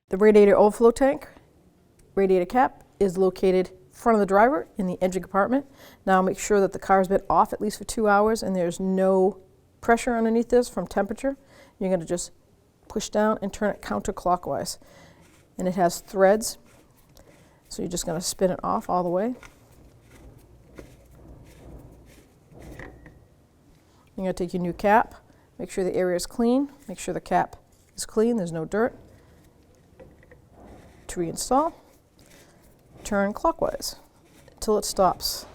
The radiator overflow tank, radiator cap, is located in front of the driver in the engine compartment. Now make sure that the car's been off at least for 2 hours and there's no pressure underneath this from temperature. You're going to just push down and turn it counterclockwise. And it has threads, so you're just going to spin it off all the way. You're going to take your new cap, make sure the area is clean, make sure the cap is clean, there's no dirt. To reinstall, turn clockwise until it stops.